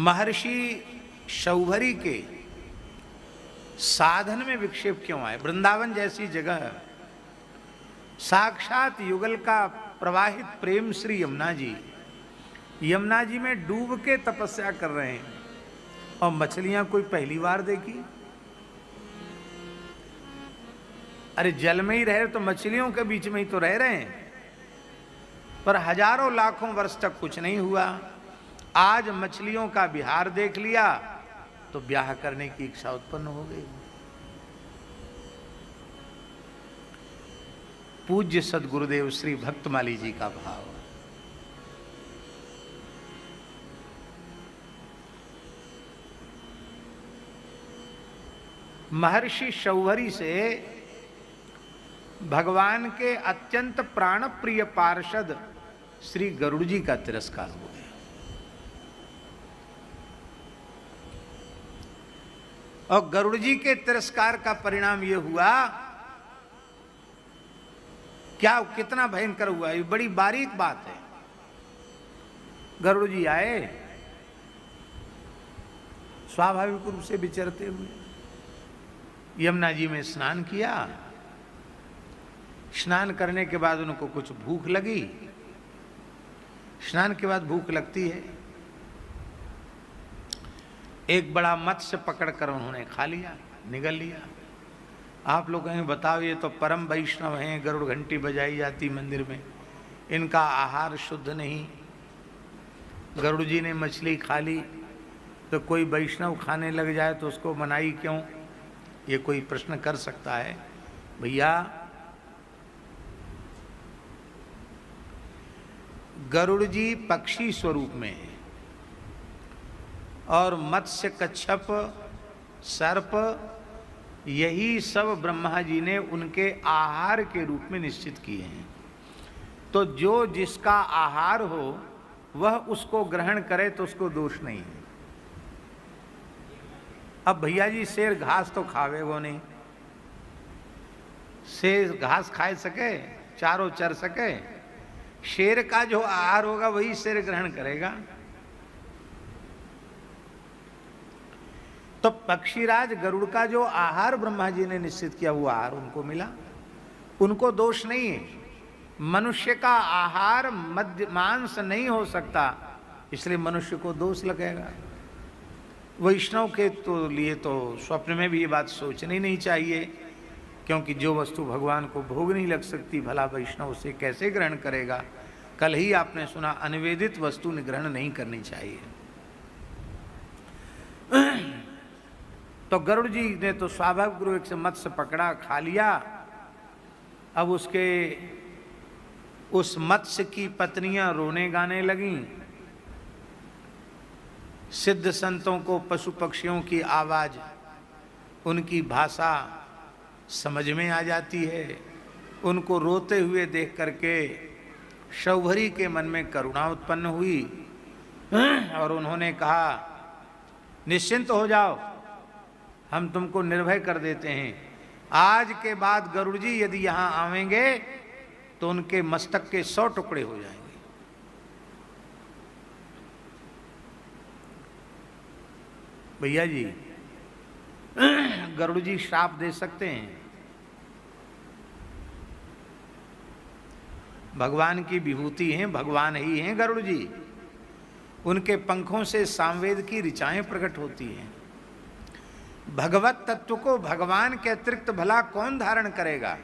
महर्षि शौभरी के साधन में विक्षेप क्यों आए? वृंदावन जैसी जगह, साक्षात युगल का प्रवाहित प्रेम श्री यमुना जी, यमुना जी में डूब के तपस्या कर रहे हैं और मछलियां कोई पहली बार देखी। अरे जल में ही रहे तो मछलियों के बीच में ही तो रह रहे हैं, पर हजारों लाखों वर्ष तक कुछ नहीं हुआ। आज मछलियों का विहार देख लिया तो ब्याह करने की इच्छा उत्पन्न हो गई। पूज्य सद्गुरुदेव श्री भक्तमाली जी का भाव। महर्षि शौभरी से भगवान के अत्यंत प्राण प्रिय पार्षद श्री गरुड़ जी का तिरस्कार हो गया। और गरुड़ जी के तिरस्कार का परिणाम यह हुआ, क्या कितना भयंकर हुआ, ये बड़ी बारीक बात है। गरुड़ जी आए स्वाभाविक रूप से विचरते हुए, यमुना जी में स्नान किया। स्नान करने के बाद उनको कुछ भूख लगी। स्नान के बाद भूख लगती है, एक बड़ा मत्स्य पकड़कर उन्होंने खा लिया, निगल लिया। आप लोग कहेंगे बताओ, ये तो परम वैष्णव हैं, गरुड़ घंटी बजाई जाती मंदिर में, इनका आहार शुद्ध नहीं। गरुड़ जी ने मछली खा ली तो कोई वैष्णव खाने लग जाए तो उसको मनाही क्यों? ये कोई प्रश्न कर सकता है? भैया, गरुड़ जी पक्षी स्वरूप में है और मत्स्य, कच्छप, सर्प, यही सब ब्रह्मा जी ने उनके आहार के रूप में निश्चित किए हैं। तो जो जिसका आहार हो वह उसको ग्रहण करे तो उसको दोष नहीं है। अब भैया जी शेर घास तो खावे वो नहीं, शेर घास खाए सके, चारों चर सके, शेर का जो आहार होगा वही शेर ग्रहण करेगा। तो पक्षीराज गरुड़ का जो आहार ब्रह्मा जी ने निश्चित किया वो आहार उनको मिला, उनको दोष नहीं है। मनुष्य का आहार मध्य मांस नहीं हो सकता, इसलिए मनुष्य को दोष लगेगा। वैष्णव के तो लिए तो स्वप्न में भी ये बात सोचनी नहीं चाहिए, क्योंकि जो वस्तु भगवान को भोग नहीं लग सकती भला वैष्णव उसे कैसे ग्रहण करेगा। कल ही आपने सुना, अनिवेदित वस्तु ग्रहण नहीं करनी चाहिए। तो गरुड़ जी ने तो स्वाभाविक रूप से मत्स्य पकड़ा, खा लिया। अब उस मत्स्य की पत्नियां रोने गाने लगीं। सिद्ध संतों को पशु पक्षियों की आवाज, उनकी भाषा समझ में आ जाती है। उनको रोते हुए देख करके शौभरी के मन में करुणा उत्पन्न हुई और उन्होंने कहा, निश्चिंत हो जाओ, हम तुमको निर्भय कर देते हैं। आज के बाद गरुड़ जी यदि यहां आवेंगे तो उनके मस्तक के 100 टुकड़े हो जाएंगे। भैया जी, गरुड़ जी श्राप दे सकते हैं। भगवान की विभूति हैं, भगवान ही हैं गरुड़ जी। उनके पंखों से सामवेद की ऋचाएं प्रकट होती हैं। भगवत तत्व को भगवान के अतिरिक्त भला कौन धारण करेगा?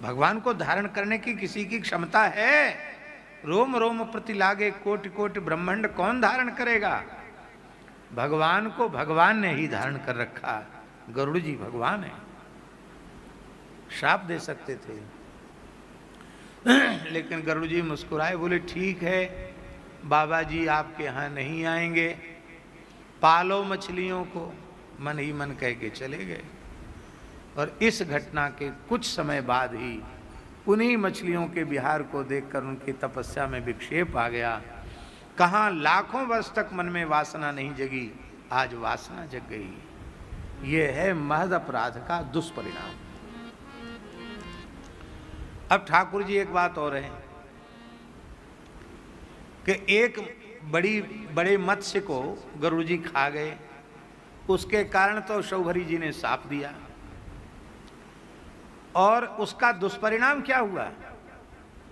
भगवान को धारण करने की किसी की क्षमता है? रोम रोम प्रति लागे कोटि कोटि ब्रह्मांड कौन धारण करेगा? भगवान को भगवान ने ही धारण कर रखा। गरुड़ जी भगवान है, श्राप दे सकते थे। लेकिन गरुड़ जी मुस्कुराए, बोले ठीक है बाबा जी, आपके यहाँ नहीं आएंगे, पालो मछलियों को। मन ही मन कह के चले गए। और इस घटना के कुछ समय बाद ही उन्हीं मछलियों के विहार को देखकर उनकी तपस्या में विक्षेप आ गया। कहाँ लाखों वर्ष तक मन में वासना नहीं जगी, आज वासना जग गई। ये है महद अपराध का दुष्परिणाम। अब ठाकुर जी एक बात और है कि एक बड़े मत्स्य को गरुड़ जी खा गए। उसके कारण तो शौभरी जी ने शाप दिया, और उसका दुष्परिणाम क्या हुआ?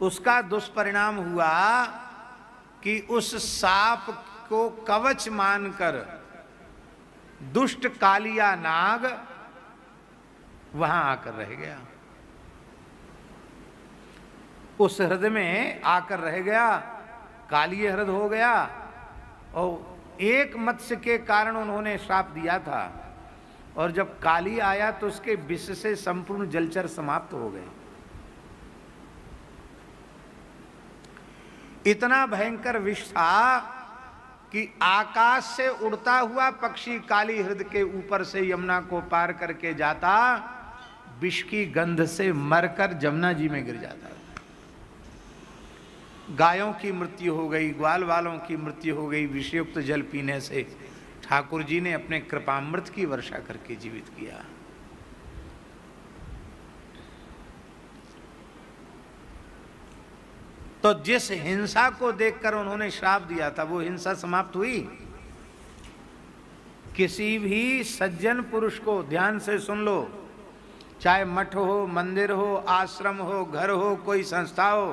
उसका दुष्परिणाम हुआ कि उस सांप को कवच मानकर दुष्ट कालिया नाग वहां आकर रह गया, उस हृदय में आकर रह गया, कालीय हृदय हो गया। और एक मत्स्य के कारण उन्होंने श्राप दिया था, और जब काली आया तो उसके विष से संपूर्ण जलचर समाप्त हो गए। इतना भयंकर विष था कि आकाश से उड़ता हुआ पक्षी काली हृदय के ऊपर से यमुना को पार करके जाता, विष की गंध से मरकर जमुना जी में गिर जाता। गायों की मृत्यु हो गई, ग्वाल वालों की मृत्यु हो गई विषयुक्त जल पीने से। ठाकुर जी ने अपने कृपामृत की वर्षा करके जीवित किया। तो जिस हिंसा को देखकर उन्होंने श्राप दिया था, वो हिंसा समाप्त हुई। किसी भी सज्जन पुरुष को ध्यान से सुन लो, चाहे मठ हो, मंदिर हो, आश्रम हो, घर हो, कोई संस्था हो,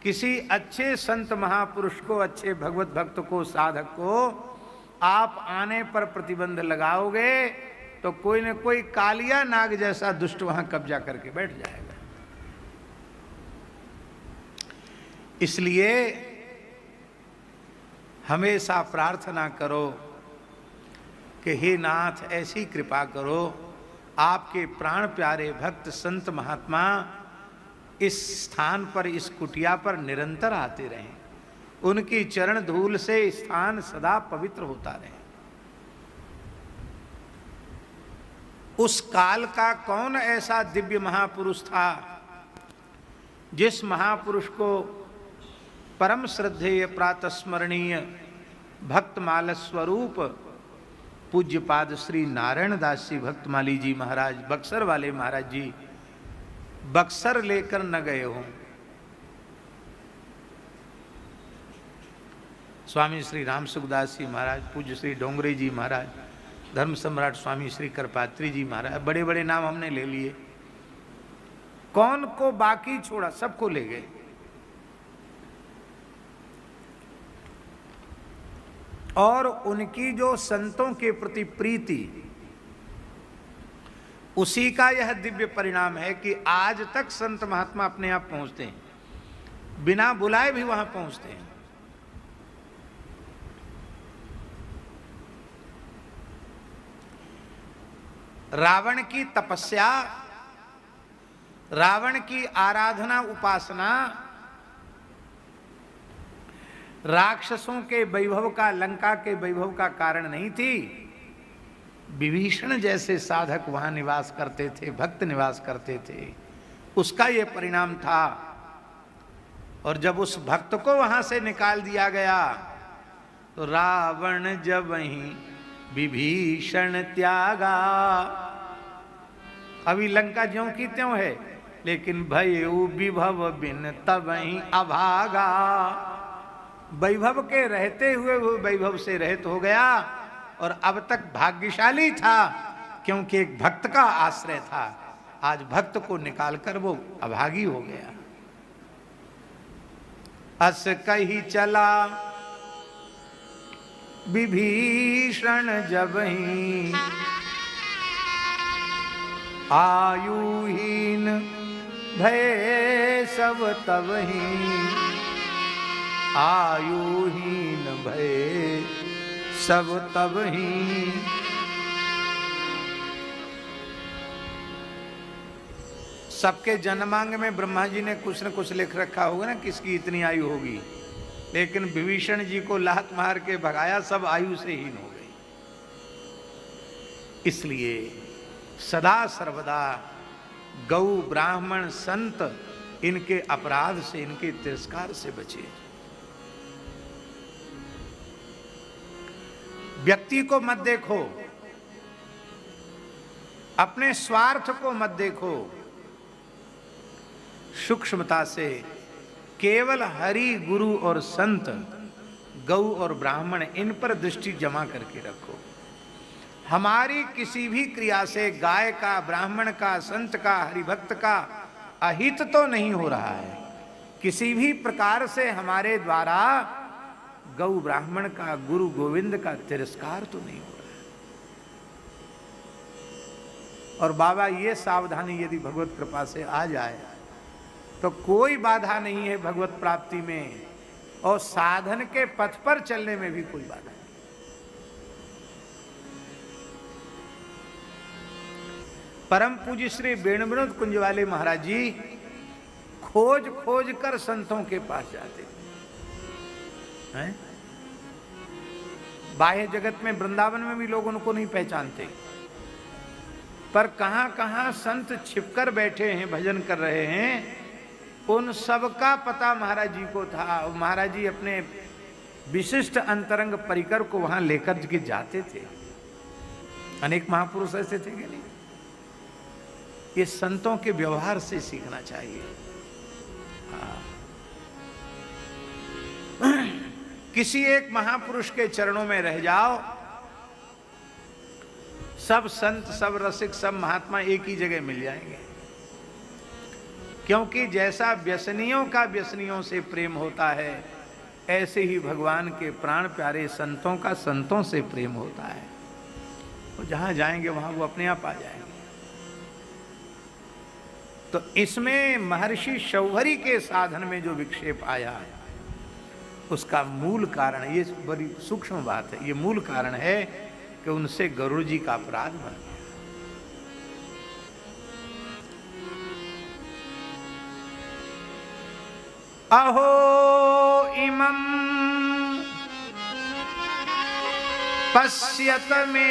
किसी अच्छे संत महापुरुष को, अच्छे भगवत भक्त को, साधक को आप आने पर प्रतिबंध लगाओगे तो कोई न कोई कालिया नाग जैसा दुष्ट वहां कब्जा करके बैठ जाएगा। इसलिए हमेशा प्रार्थना करो कि हे नाथ ऐसी कृपा करो, आपके प्राण प्यारे भक्त संत महात्मा इस स्थान पर, इस कुटिया पर निरंतर आते रहें, उनकी चरण धूल से स्थान सदा पवित्र होता रहे। उस काल का कौन ऐसा दिव्य महापुरुष था जिस महापुरुष को परम श्रद्धेय प्रातस्मरणीय भक्तमाल स्वरूप पूज्यपाद श्री नारायण दास जी भक्तमाली जी महाराज, बक्सर वाले महाराज जी, बक्सर लेकर न गए हों। स्वामी श्री राम सुखदास जी महाराज, पूज्य श्री डोंगरे जी महाराज, धर्म सम्राट स्वामी श्री करपात्री जी महाराज, बड़े बड़े नाम हमने ले लिए। कौन को बाकी छोड़ा? सबको ले गए। और उनकी जो संतों के प्रति प्रीति, उसी का यह दिव्य परिणाम है कि आज तक संत महात्मा अपने आप पहुंचते हैं, बिना बुलाए भी वहां पहुंचते हैं। रावण की तपस्या, रावण की आराधना उपासना, राक्षसों के वैभव का, लंका के वैभव का कारण नहीं थी। विभीषण जैसे साधक वहां निवास करते थे, भक्त निवास करते थे, उसका यह परिणाम था। और जब उस भक्त को वहां से निकाल दिया गया तो रावण जब वहीं विभीषण त्यागा। अभी लंका ज्यों की त्यों है, लेकिन भयउ विभव बिन तबहि अभागा। वैभव के रहते हुए वो वैभव से रहित हो गया, और अब तक भाग्यशाली था क्योंकि एक भक्त का आश्रय था। आज भक्त को निकालकर वो अभागी हो गया। अस कही चला विभीषण जबहि, आयुहीन भय सब तबहि, आयुहीन भय सब तबहि। सबके जन्मांग में ब्रह्मा जी ने कुछ न कुछ लिख रखा होगा ना, किसकी इतनी आयु होगी, लेकिन विभीषण जी को लात मार के भगाया, सब आयु से हीन हो गई। इसलिए सदा सर्वदा गौ ब्राह्मण संत इनके अपराध से, इनके तिरस्कार से बचे। व्यक्ति को मत देखो, अपने स्वार्थ को मत देखो, सूक्ष्मता से केवल हरि गुरु और संत गौ और ब्राह्मण, इन पर दृष्टि जमा करके रखो। हमारी किसी भी क्रिया से गाय का, ब्राह्मण का, संत का, हरिभक्त का अहित तो नहीं हो रहा है। किसी भी प्रकार से हमारे द्वारा गौ ब्राह्मण का, गुरु गोविंद का तिरस्कार तो नहीं हो रहा है। और बाबा ये सावधानी यदि भगवत कृपा से आ जाए तो कोई बाधा नहीं है भगवत प्राप्ति में, और साधन के पथ पर चलने में भी कोई बाधा नहीं। परम पूज्य श्री वेणुविनोद कुंज वाले महाराज जी खोज खोज कर संतों के पास जाते हैं। बाह्य जगत में, वृंदावन में भी लोग उनको नहीं पहचानते, पर कहां कहां संत छिपकर बैठे हैं, भजन कर रहे हैं, उन सब का पता महाराज जी को था। महाराज जी अपने विशिष्ट अंतरंग परिकर को वहां लेकर के जाते थे। अनेक महापुरुष ऐसे थे कि नहीं? ये संतों के व्यवहार से सीखना चाहिए। किसी एक महापुरुष के चरणों में रह जाओ, सब संत, सब रसिक, सब महात्मा एक ही जगह मिल जाएंगे। क्योंकि जैसा व्यसनियों का व्यसनियों से प्रेम होता है, ऐसे ही भगवान के प्राण प्यारे संतों का संतों से प्रेम होता है। वो जहां जाएंगे वहां वो अपने आप आ जाएंगे। तो इसमें महर्षि शौभरी के साधन में जो विक्षेप आया, उसका मूल कारण, ये बड़ी सूक्ष्म बात है, ये मूल कारण है कि उनसे गरुड़ जी का अपराध बन गया। अहो इमं पश्यत मे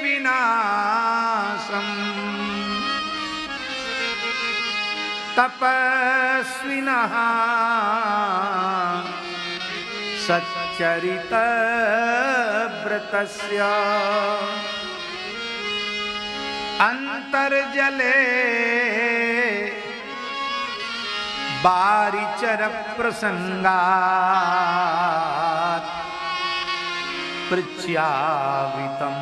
विनाशम् तपस्विनः सच्चरित व्रतस्य अंतर्जले बारिचर प्रसंगात् पृच्छ्यावितं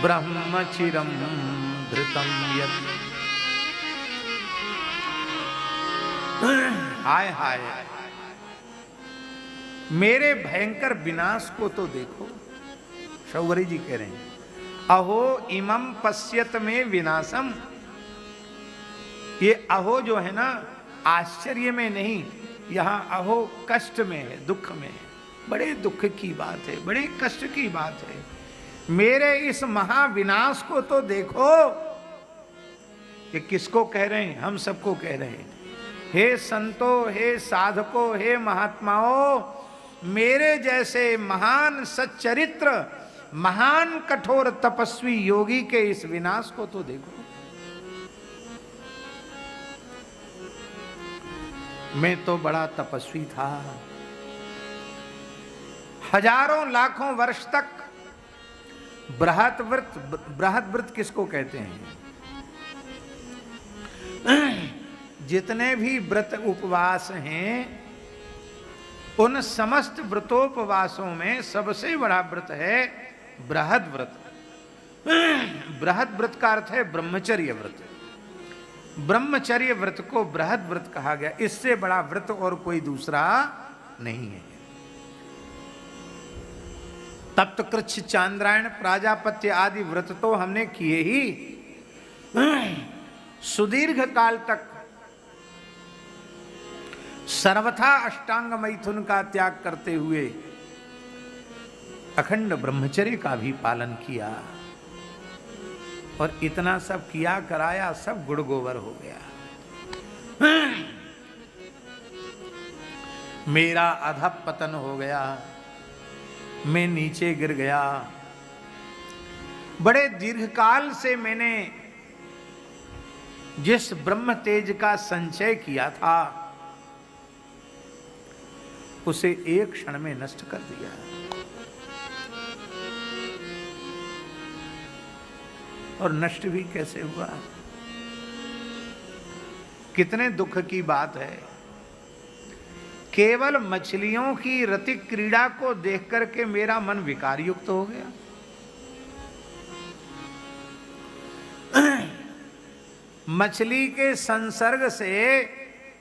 ब्रह्मचिरं धृतं यत्। हाय हाय, मेरे भयंकर विनाश को तो देखो। शौभरी जी कह रहे हैं, अहो इमं पश्यत में विनाशम। ये अहो जो है ना, आश्चर्य में नहीं, यहां अहो कष्ट में है, दुख में है। बड़े दुख की बात है, बड़े कष्ट की बात है। मेरे इस महाविनाश को तो देखो। ये किसको कह रहे हैं? हम सबको कह रहे हैं। हे संतों, हे साधकों, हे महात्माओं, मेरे जैसे महान सच्चरित्र, महान कठोर तपस्वी योगी के इस विनाश को तो देखो। मैं तो बड़ा तपस्वी था, हजारों लाखों वर्ष तक बृहत व्रत, बृहत व्रत किसको कहते हैं? जितने भी व्रत उपवास हैं, उन समस्त व्रतोपवासों में सबसे बड़ा व्रत है बृहद व्रत। बृहद व्रत का अर्थ है ब्रह्मचर्य व्रत। ब्रह्मचर्य व्रत को बृहद व्रत कहा गया। इससे बड़ा व्रत और कोई दूसरा नहीं है। तप्त कृच्छ, चांद्रायण, प्राजापत्य आदि व्रत तो हमने किए ही। सुदीर्घ काल तक सर्वथा अष्टांग मैथुन का त्याग करते हुए अखंड ब्रह्मचर्य का भी पालन किया, और इतना सब किया कराया, सब गुड़ गोबर हो गया। मेरा अधःपतन हो गया, मैं नीचे गिर गया। बड़े दीर्घकाल से मैंने जिस ब्रह्म तेज का संचय किया था, उसे एक क्षण में नष्ट कर दिया। और नष्ट भी कैसे हुआ? कितने दुख की बात है। केवल मछलियों की रतिक क्रीड़ा को देख करके मेरा मन विकार युक्त हो गया। मछली के संसर्ग से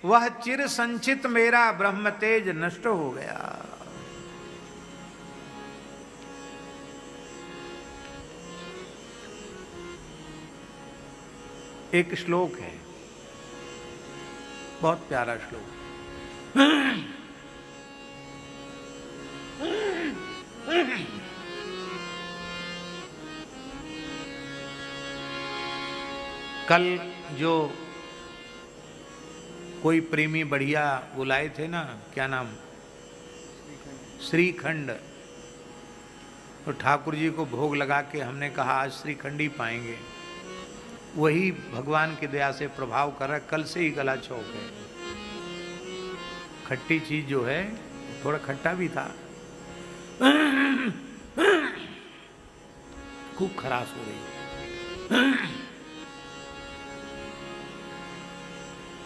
वह चिर संचित मेरा ब्रह्म तेज नष्ट हो गया। एक श्लोक है, बहुत प्यारा श्लोक। कल जो कोई प्रेमी बढ़िया बुलाए थे ना, क्या नाम, श्रीखंड, तो ठाकुर जी को भोग लगा के हमने कहा आज श्रीखंड ही पाएंगे। वही भगवान की दया से प्रभाव कर रहा है। कल से ही गला चौक है। खट्टी चीज जो है थोड़ा खट्टा भी था, खूब खराश हो रही।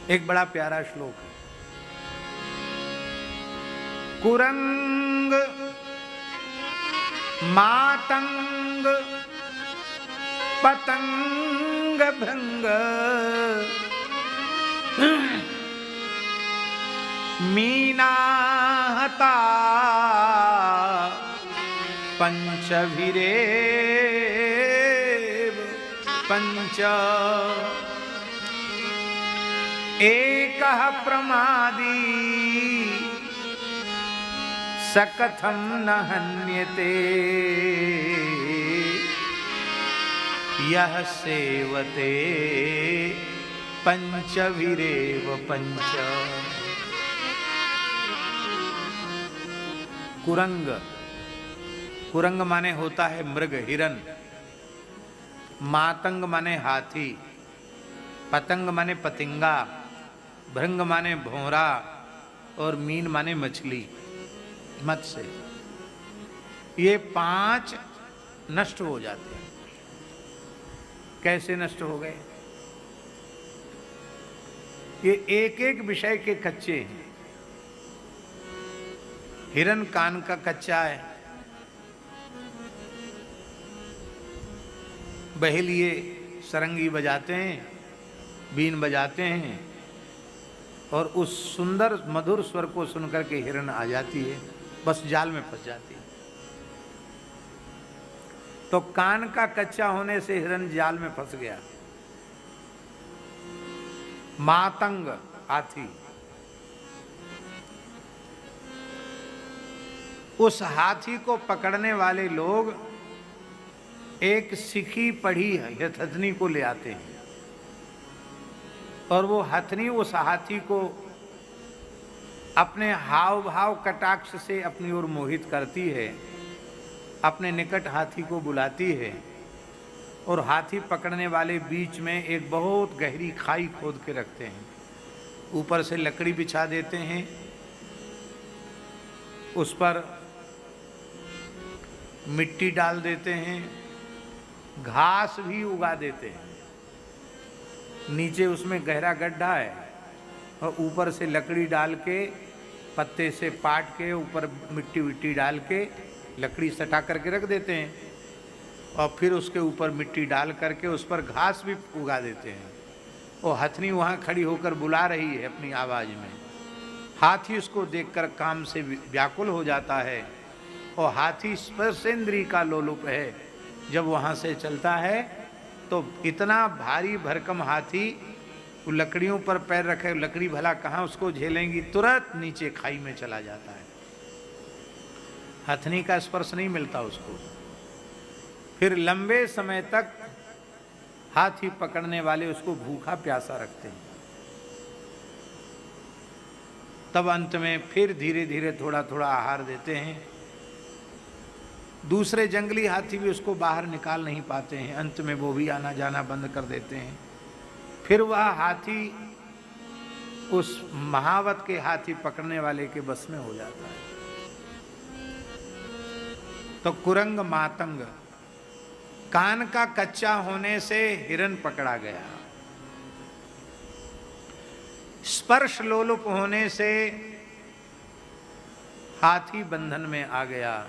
एक बड़ा प्यारा श्लोक है। कुरंग मातंग पतंग भृंग मीनाहता पंचभिरे पंच एकः प्रमादी सकथं न हन्यते यः सेवते पंचभिरेव पंच। कुरंग, कुरंग माने होता है मृग, हिरन। मातंग माने हाथी, पतंग माने पतिंगा, भृंग माने भौरा और मीन माने मछली, मत्स्य। ये 5 नष्ट हो जाते हैं। कैसे नष्ट हो गए? ये एक एक विषय के कच्चे हैं। हिरन कान का कच्चा है, बहेलिए सरंगी बजाते हैं, बीन बजाते हैं और उस सुंदर मधुर स्वर को सुनकर के हिरन आ जाती है, बस जाल में फंस जाती है। तो कान का कच्चा होने से हिरन जाल में फंस गया। मातंग हाथी, उस हाथी को पकड़ने वाले लोग एक सिखी पढ़ी हथनी को ले आते हैं और वो हथनी उस हाथी को अपने हाव भाव कटाक्ष से अपनी ओर मोहित करती है, अपने निकट हाथी को बुलाती है और हाथी पकड़ने वाले बीच में एक बहुत गहरी खाई खोद के रखते हैं। ऊपर से लकड़ी बिछा देते हैं, उस पर मिट्टी डाल देते हैं, घास भी उगा देते हैं। नीचे उसमें गहरा गड्ढा है और ऊपर से लकड़ी डाल के, पत्ते से पाट के ऊपर मिट्टी विट्टी डाल के लकड़ी सटा करके रख देते हैं और फिर उसके ऊपर मिट्टी डाल करके उस पर घास भी उगा देते हैं। और हथनी वहाँ खड़ी होकर बुला रही है अपनी आवाज़ में। हाथी उसको देखकर काम से व्याकुल हो जाता है और हाथी स्पर्शेंद्री का लोलुप है। जब वहाँ से चलता है तो इतना भारी भरकम हाथी, वो लकड़ियों पर पैर रखे, लकड़ी भला कहाँ उसको झेलेंगी, तुरंत नीचे खाई में चला जाता है। हथनी का स्पर्श नहीं मिलता उसको। फिर लंबे समय तक हाथी पकड़ने वाले उसको भूखा प्यासा रखते हैं। तब अंत में फिर धीरे धीरे थोड़ा थोड़ा आहार देते हैं। दूसरे जंगली हाथी भी उसको बाहर निकाल नहीं पाते हैं, अंत में वो भी आना जाना बंद कर देते हैं। फिर वह हाथी उस महावत के हाथी पकड़ने वाले के बस में हो जाता है। तो कुरंग मातंग, कान का कच्चा होने से हिरन पकड़ा गया, स्पर्श लोलुप होने से हाथी बंधन में आ गया।